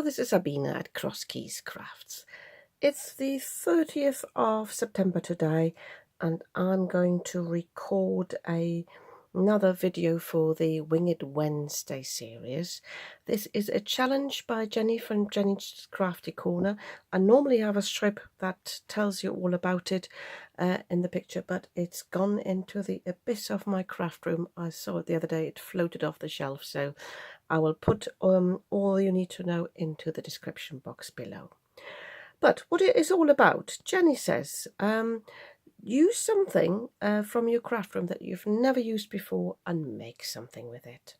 this is Sabina at Cross Keys Crafts. It's the 30th of September today, and I'm going to record another video for the Winged Wednesday series. This is a challenge by Jenny from Jenny's Crafty Corner. I normally have a strip that tells you all about it in the picture, but it's gone into the abyss of my craft room. I saw it the other day, it floated off the shelf, so I will put all you need to know into the description box below. But what it is all about, Jenny says, use something from your craft room that you've never used before and make something with it.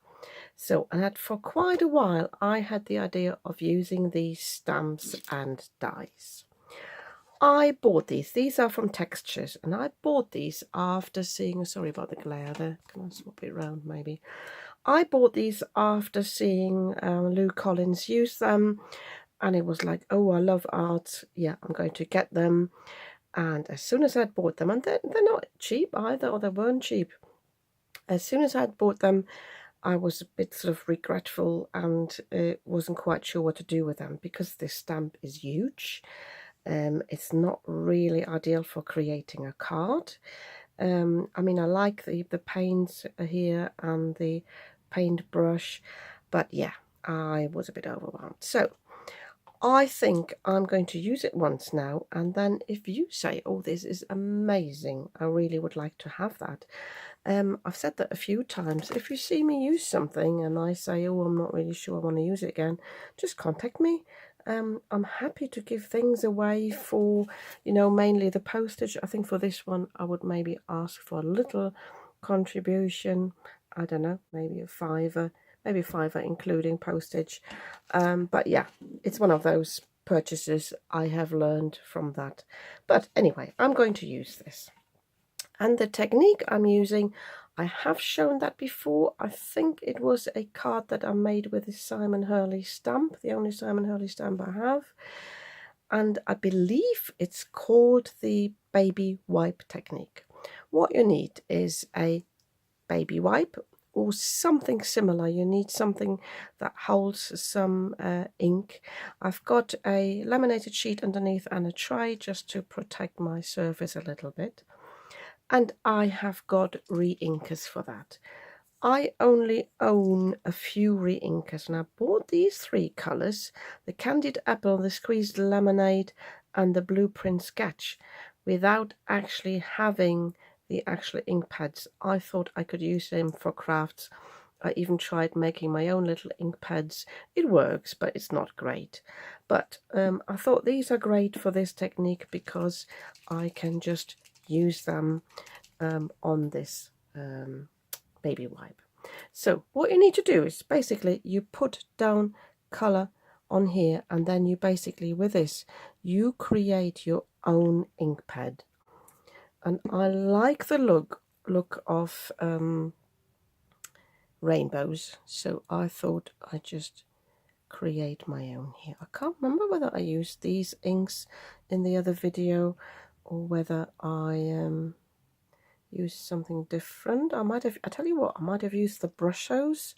So, and for quite a while, I had the idea of using these stamps and dies. I bought these. These are from Textures, and I bought these after seeing, sorry about the glare there, can I swap it around maybe? I bought these after seeing Lou Collins use them, and it was like, oh, I love art, yeah, I'm going to get them. And as soon as I'd bought them, and they're not cheap either, or they weren't cheap, as soon as I'd bought them, I was a bit sort of regretful and wasn't quite sure what to do with them, because this stamp is huge. It's not really ideal for creating a card. I mean, I like the paints here and the paintbrush, but yeah, I was a bit overwhelmed. So I think I'm going to use it once now, and then if you say, oh, this is amazing, I really would like to have that. I've said that a few times. If you see me use something and I say, oh, I'm not really sure I want to use it again, just contact me. I'm happy to give things away for, you know, mainly the postage. I think for this one I would maybe ask for a little contribution. I don't know, maybe a £5, maybe £5 including postage. But yeah, it's one of those purchases I have learned from that. But anyway, I'm going to use this. And the technique I'm using, I have shown that before. I think it was a card that I made with the Simon Hurley stamp, the only Simon Hurley stamp I have. And I believe it's called the baby wipe technique. What you need is a baby wipe or something similar. You need something that holds some ink. I've got a laminated sheet underneath and a tray just to protect my surface a little bit. And I have got re-inkers for that. I only own a few re-inkers, and I bought these 3 colours, the Candied Apple, the Squeezed Lemonade and the Blueprint Sketch, without actually having the actual ink pads. I thought I could use them for crafts. I even tried making my own little ink pads. It works, but it's not great. But I thought these are great for this technique because I can just use them on this baby wipe. So what you need to do is basically you put down colour on here, and then you basically, with this, you create your own ink pad. And I like the look of rainbows, so I thought I'd just create my own here. I can't remember whether I used these inks in the other video or whether I used something different. I tell you what, I might have used the Brushstrokes.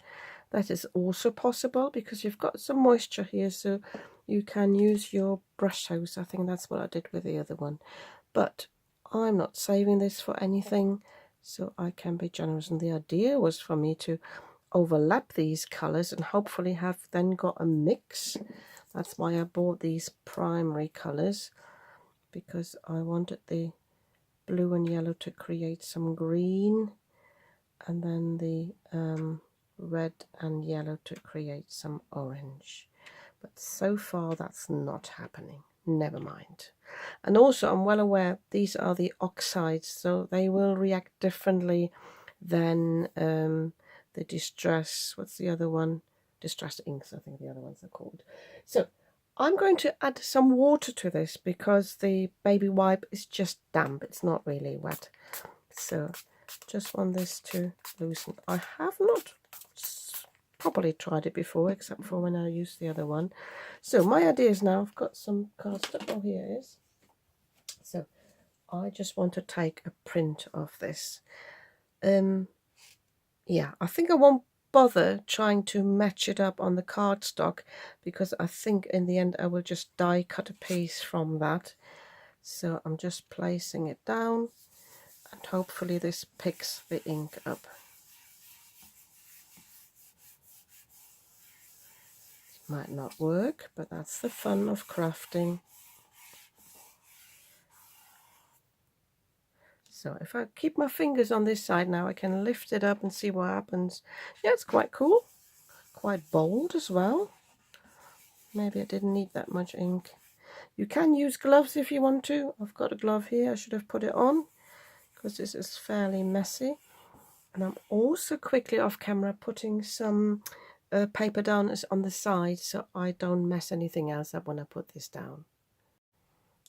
That is also possible because you've got some moisture here, so you can use your Brushstrokes. I think that's what I did with the other one. But I'm not saving this for anything, so I can be generous. And the idea was for me to overlap these colors and hopefully have then got a mix. That's why I bought these primary colors, because I wanted the blue and yellow to create some green, and then the red and yellow to create some orange. But so far that's not happening. Never mind. And also I'm well aware these are the oxides, so they will react differently than the distress, what's the other one? Distress inks, I think the other ones are called. So I'm going to add some water to this because the baby wipe is just damp. It's not really wet. So just want this to loosen. I have not properly tried it before, except for when I used the other one. So my idea is now I've got some cardstock. Oh, here it is. So I just want to take a print of this. Yeah, I think I won't bother trying to match it up on the cardstock, because I think in the end I will just die cut a piece from that. So I'm just placing it down, and hopefully this picks the ink up. It might not work, but that's the fun of crafting. So if I keep my fingers on this side now, I can lift it up and see what happens. Yeah, it's quite cool. Quite bold as well. Maybe I didn't need that much ink. You can use gloves if you want to. I've got a glove here. I should have put it on because this is fairly messy. And I'm also quickly off camera putting some paper down on the side so I don't mess anything else up when I put this down.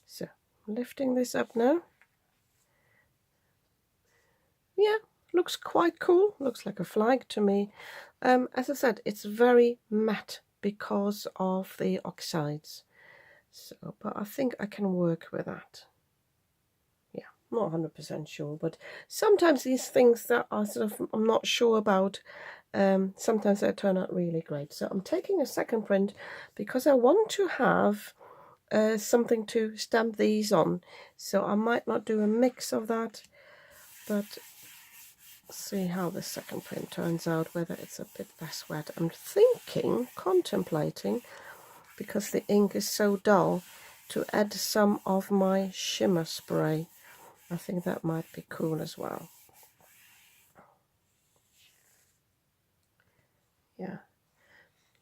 So I'm lifting this up now. Yeah, looks quite cool. Looks like a flag to me. As I said, it's very matte because of the oxides. So, but I think I can work with that. Yeah, not 100% sure, but sometimes these things that are sort of I'm not sure about, sometimes they turn out really great. So I'm taking a second print because I want to have something to stamp these on. So I might not do a mix of that, but see how the second print turns out, whether it's a bit less wet. I'm thinking, contemplating, because the ink is so dull, to add some of my shimmer spray. I think that might be cool as well. Yeah,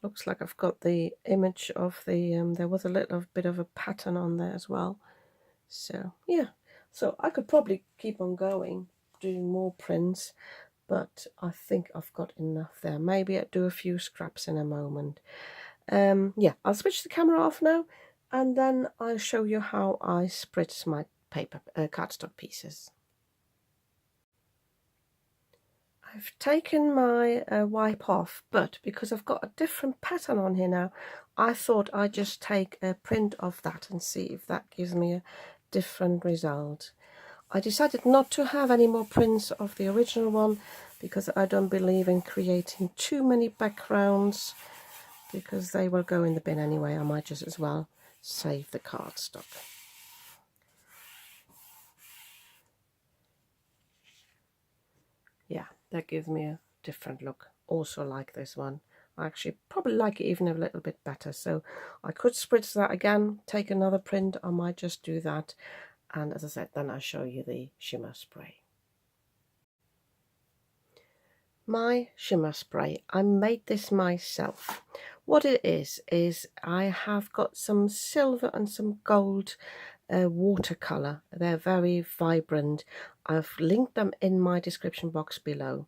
looks like I've got the image of the there was a little bit of a pattern on there as well. So yeah, so I could probably keep on going doing more prints, but I think I've got enough there. Maybe I'll do a few scraps in a moment. Yeah, I'll switch the camera off now, and then I'll show you how I spritz my paper cardstock pieces. I've taken my wipe off, but because I've got a different pattern on here now, I thought I'd just take a print of that and see if that gives me a different result. I decided not to have any more prints of the original one because I don't believe in creating too many backgrounds, because they will go in the bin anyway. I might just as well save the cardstock. Yeah, that gives me a different look. Also like this one. I actually probably like it even a little bit better. So I could spritz that again, take another print. I might just do that. And as I said, then I'll show you the shimmer spray. My shimmer spray, I made this myself. What it is I have got some silver and some gold watercolor. They're very vibrant. I've linked them in my description box below.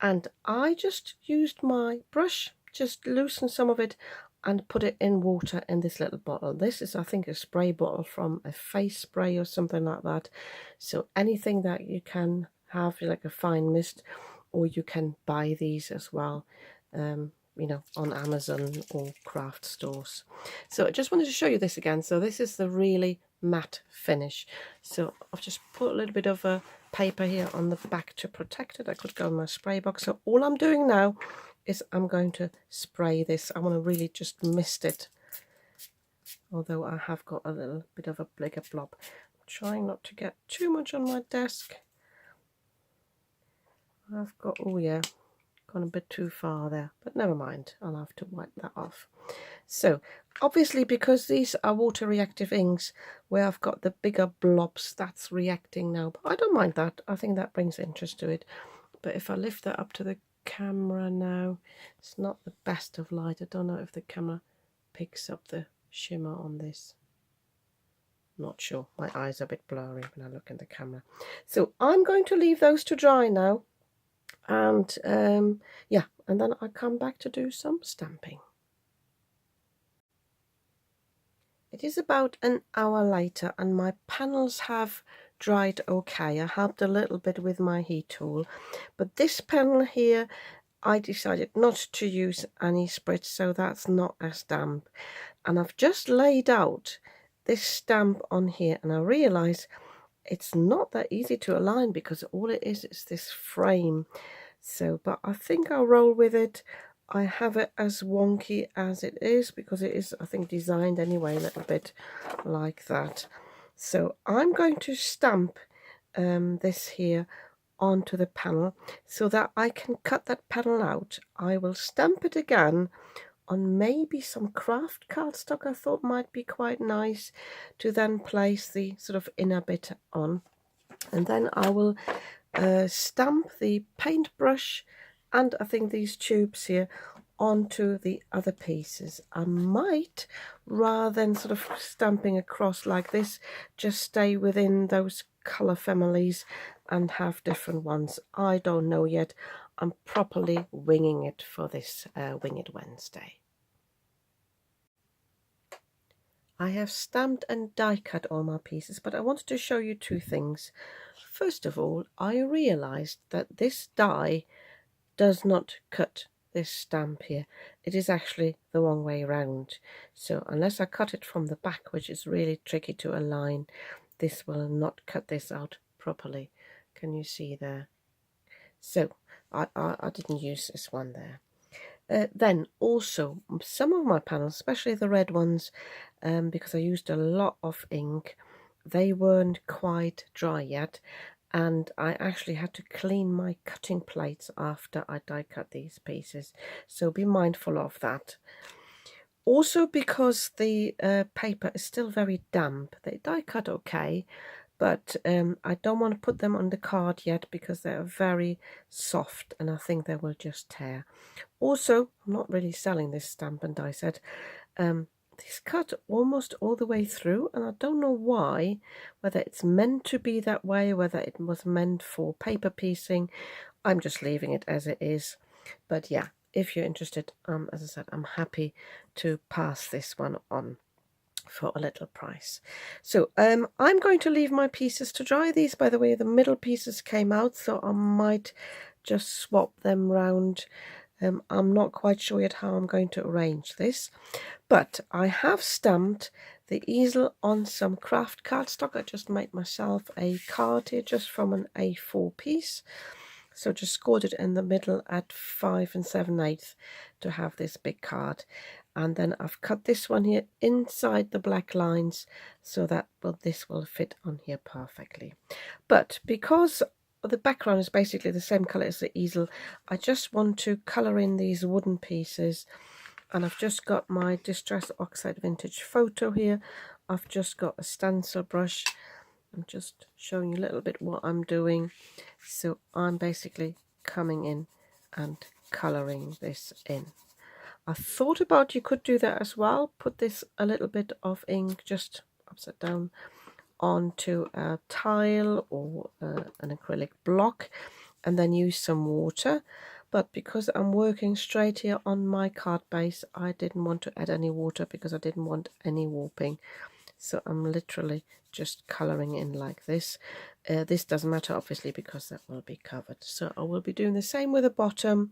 And I just used my brush, just loosened some of it and put it in water in this little bottle. This is, I think, a spray bottle from a face spray or something like that. So anything that you can have, like a fine mist, or you can buy these as well, you know, on Amazon or craft stores. So I just wanted to show you this again. So this is the really matte finish. So I've just put a little bit of a paper here on the back to protect it. I could go in my spray box. So all I'm doing now is I'm going to spray this. I want to really just mist it, although I have got a little bit of a bigger blob. I'm trying not to get too much on my desk. I've got, oh yeah, gone a bit too far there, but never mind, I'll have to wipe that off. So obviously, because these are water reactive inks, where I've got the bigger blobs, that's reacting now, but I don't mind that. I think that brings interest to it. But if I lift that up to the camera now, it's not the best of light. I don't know if the camera picks up the shimmer on this. Not sure, my eyes are a bit blurry when I look in the camera. So I'm going to leave those to dry now. And yeah, and then I come back to do some stamping. It is about an hour later and my panels have dried okay. I helped a little bit with my heat tool, but this panel here I decided not to use any spritz, so that's not a stamp. And I've just laid out this stamp on here, and I realise it's not that easy to align because all it is this frame. So, but I think I'll roll with it. I have it as wonky as it is because it is, I think, designed anyway a little bit like that. So I'm going to stamp this here onto the panel so that I can cut that panel out. I will stamp it again on maybe some craft cardstock I thought might be quite nice to then place the sort of inner bit on. And then I will stamp the paintbrush and I think these tubes here onto the other pieces. I might, rather than sort of stamping across like this, just stay within those colour families and have different ones. I don't know yet. I'm properly winging it for this Winged Wednesday. I have stamped and die cut all my pieces, but I wanted to show you two things. First of all, I realized that this die does not cut this stamp here. It is actually the wrong way around. So unless I cut it from the back, which is really tricky to align, this will not cut this out properly. Can you see there? So I didn't use this one there. Then also some of my panels, especially the red ones, because I used a lot of ink, they weren't quite dry yet, and I actually had to clean my cutting plates after I die cut these pieces, so be mindful of that. Also, because the paper is still very damp, they die cut okay, but I don't want to put them on the card yet because they're very soft and I think they will just tear. Also, I'm not really selling this stamp and die set. This cut almost all the way through, and I don't know why, whether it's meant to be that way, whether it was meant for paper piecing. I'm just leaving it as it is. But yeah, if you're interested, as I said, I'm happy to pass this one on for a little price. So I'm going to leave my pieces to dry. These, by the way, the middle pieces came out, so I might just swap them round. I'm not quite sure yet how I'm going to arrange this, but I have stamped the easel on some craft cardstock. I just made myself a card here just from an A4 piece. So just scored it in the middle at 5 7/8 to have this big card. And then I've cut this one here inside the black lines so that this will fit on here perfectly. But because the background is basically the same color as the easel, I just want to color in these wooden pieces. And I've just got my Distress Oxide Vintage Photo here. I've just got a stencil brush. I'm just showing you a little bit what I'm doing. So I'm basically coming in and coloring this in. I thought about you could do that as well. Put this a little bit of ink just upside down onto a tile or an acrylic block and then use some water, but because I'm working straight here on my card base, I didn't want to add any water because I didn't want any warping. So I'm literally just colouring in like this. This doesn't matter obviously because that will be covered. So I will be doing the same with the bottom,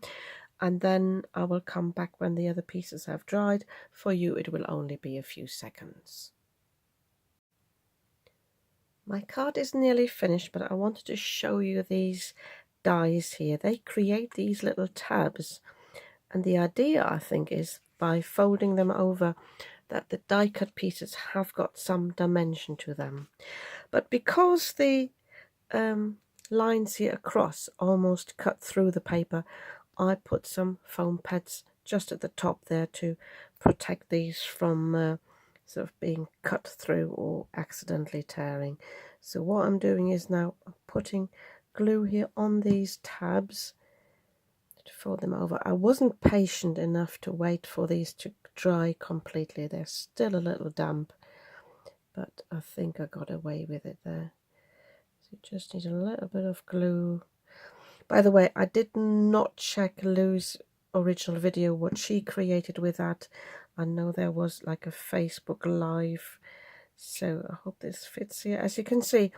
and then I will come back when the other pieces have dried. For you it will only be a few seconds. My card is nearly finished, but I wanted to show you these dies here. They create these little tabs, and the idea I think is by folding them over that the die cut pieces have got some dimension to them. But because the lines here across almost cut through the paper, I put some foam pads just at the top there to protect these from sort of being cut through or accidentally tearing. So what I'm doing is now I'm putting glue here on these tabs to fold them over. I wasn't patient enough to wait for these to dry completely. They're still a little damp, but I think I got away with it there. So just need a little bit of glue. By the way, I did not check Lou's original video, what she created with that. I know there was like a Facebook Live, so I hope this fits here. As you can see,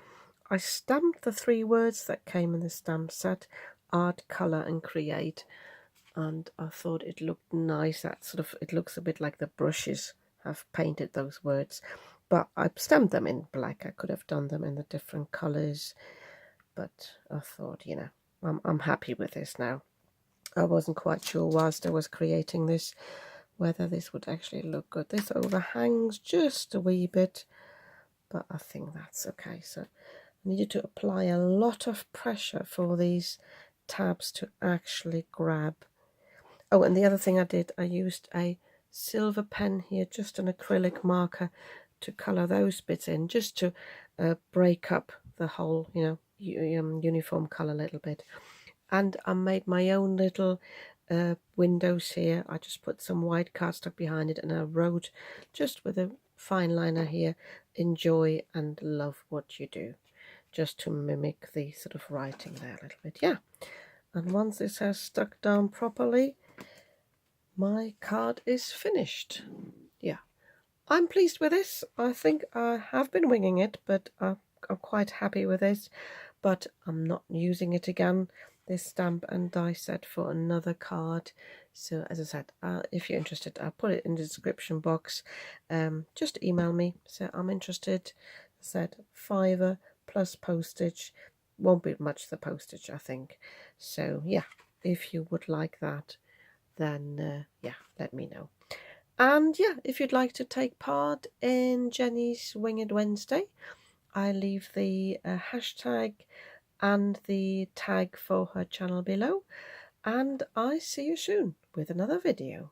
I stamped the 3 words that came in the stamp set: art, colour and create, and I thought it looked nice. That sort of, it looks a bit like the brushes have painted those words, but I stamped them in black. I could have done them in the different colours, but I thought, you know, I'm happy with this now. I wasn't quite sure whilst I was creating this whether this would actually look good. This overhangs just a wee bit, but I think that's okay. So I needed to apply a lot of pressure for these tabs to actually grab. Oh, and the other thing I did, I used a silver pen here, just an acrylic marker, to colour those bits in, just to break up the whole, uniform colour a little bit. And I made my own little windows here. I just put some white cardstock behind it, and I wrote just with a fine liner here, enjoy and love what you do, just to mimic the sort of writing there a little bit. Yeah, and once this has stuck down properly, my card is finished. Yeah, I'm pleased with this. I think I have been winging it, but I'm quite happy with this. But I'm not using it again, this stamp and die set, for another card. So as I said, if you're interested, I'll put it in the description box. Just email me, so I'm interested. I said £5 plus postage. Won't be much the postage, I think. So yeah, if you would like that, then yeah, let me know. And yeah, if you'd like to take part in Jenny's Winged Wednesday, I leave the hashtag and the tag for her channel below, and I see you soon with another video.